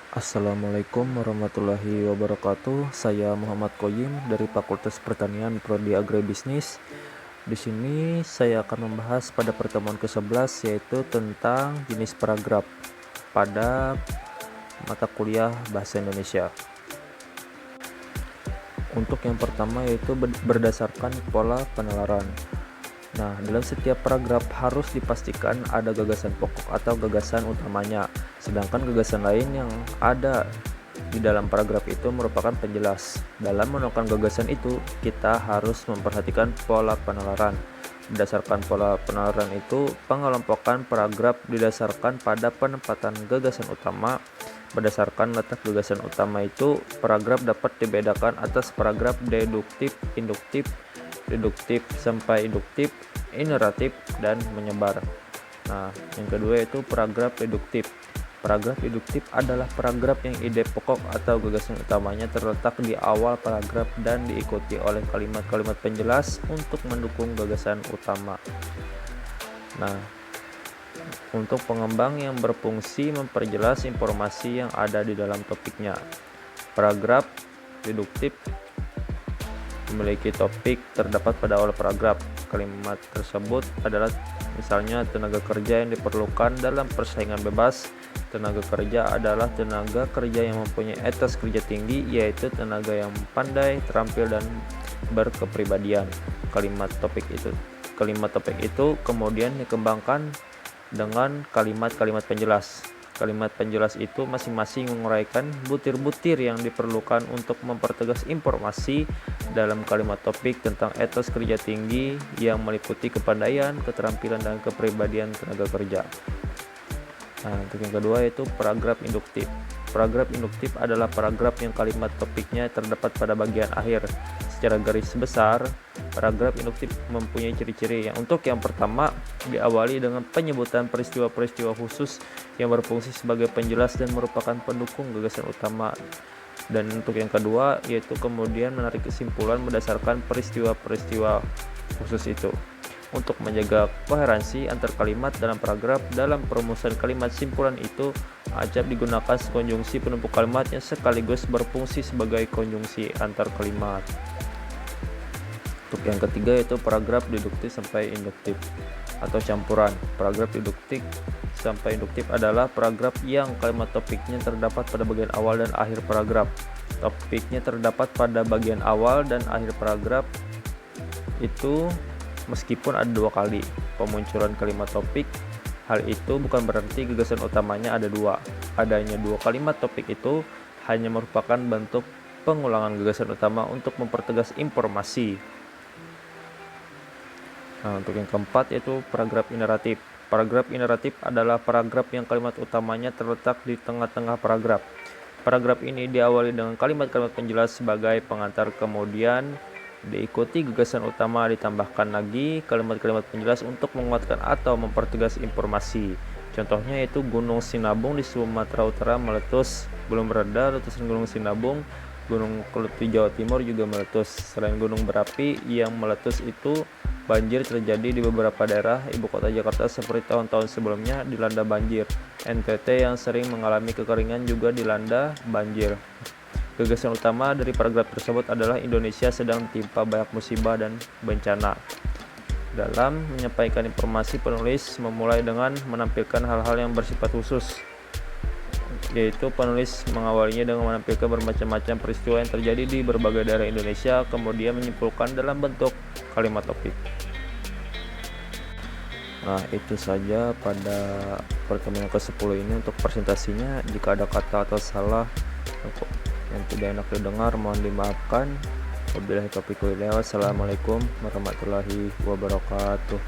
Assalamualaikum warahmatullahi wabarakatuh. Saya Muhammad Qoyim dari Fakultas Pertanian Prodi Agribisnis. Di sini saya akan membahas pada pertemuan ke-11 yaitu tentang jenis paragraf pada mata kuliah Bahasa Indonesia. Untuk yang pertama yaitu berdasarkan pola penalaran. Nah, dalam setiap paragraf harus dipastikan ada gagasan pokok atau gagasan utamanya, sedangkan gagasan lain yang ada di dalam paragraf itu merupakan penjelas. Dalam menemukan gagasan itu, kita harus memperhatikan pola penalaran. Berdasarkan pola penalaran itu, pengelompokan paragraf didasarkan pada penempatan gagasan utama. Berdasarkan letak gagasan utama itu, paragraf dapat dibedakan atas paragraf deduktif, induktif, deduktif sampai induktif, ineratif, dan menyebar. Nah, yang kedua yaitu paragraf deduktif. Paragraf deduktif adalah paragraf yang ide pokok atau gagasan utamanya terletak di awal paragraf dan diikuti oleh kalimat-kalimat penjelas untuk mendukung gagasan utama. Nah, untuk pengembang yang berfungsi memperjelas informasi yang ada di dalam topiknya. Paragraf deduktif memiliki topik terdapat pada awal paragraf. Kalimat tersebut adalah misalnya tenaga kerja yang diperlukan dalam persaingan bebas. Tenaga kerja adalah tenaga kerja yang mempunyai etos kerja tinggi, yaitu tenaga yang pandai, terampil, dan berkepribadian. Kalimat topik itu kemudian dikembangkan dengan kalimat-kalimat penjelas. Kalimat penjelas itu masing-masing menguraikan butir-butir yang diperlukan untuk mempertegas informasi dalam kalimat topik tentang etos kerja tinggi yang meliputi kepandaian, keterampilan, dan kepribadian tenaga kerja. Nah, untuk yang kedua yaitu paragraf induktif. Paragraf induktif adalah paragraf yang kalimat topiknya terdapat pada bagian akhir. Secara garis besar, paragraf induktif mempunyai ciri-ciri untuk yang pertama diawali dengan penyebutan peristiwa-peristiwa khusus yang berfungsi sebagai penjelas dan merupakan pendukung gagasan utama. Dan untuk yang kedua yaitu kemudian menarik kesimpulan berdasarkan peristiwa-peristiwa khusus itu. Untuk menjaga koherensi antar kalimat dalam paragraf, dalam perumusan kalimat simpulan itu acap digunakan konjungsi penumpuk kalimat yang sekaligus berfungsi sebagai konjungsi antar kalimat. Untuk yang ketiga yaitu paragraf deduktif sampai induktif atau campuran. Paragraf deduktif sampai induktif adalah paragraf yang kalimat topiknya terdapat pada bagian awal dan akhir paragraf. Topiknya terdapat pada bagian awal dan akhir paragraf itu meskipun ada dua kali pemunculan kalimat topik. Hal itu bukan berarti gagasan utamanya ada dua. Adanya dua kalimat topik itu hanya merupakan bentuk pengulangan gagasan utama untuk mempertegas informasi. Nah, untuk yang keempat yaitu paragraf ineratif. Paragraf ineratif adalah paragraf yang kalimat utamanya terletak di tengah-tengah paragraf. Paragraf ini diawali dengan kalimat-kalimat penjelas sebagai pengantar, kemudian diikuti gagasan utama, ditambahkan lagi kalimat-kalimat penjelas untuk menguatkan atau mempertegas informasi. Contohnya yaitu Gunung Sinabung di Sumatera Utara meletus. Belum reda letusan Gunung Sinabung, Gunung Kelut di Jawa Timur juga meletus. Selain gunung berapi yang meletus itu, banjir terjadi di beberapa daerah ibu kota Jakarta seperti tahun-tahun sebelumnya dilanda banjir. NTT yang sering mengalami kekeringan juga dilanda banjir. Gagasan utama dari paragraf tersebut adalah Indonesia sedang ditimpa banyak musibah dan bencana. Dalam menyampaikan informasi, penulis memulai dengan menampilkan hal-hal yang bersifat khusus, yaitu penulis mengawalinya dengan menampilkan bermacam-macam peristiwa yang terjadi di berbagai daerah Indonesia, kemudian menyimpulkan dalam bentuk kalimat topik. Nah, itu saja pada pertemuan ke-10 ini untuk presentasinya. Jika ada kata atau salah yang tidak enak didengar, mohon dimaafkan. Wabillahi taufiq wal hidayah. Wassalamualaikum warahmatullahi wabarakatuh.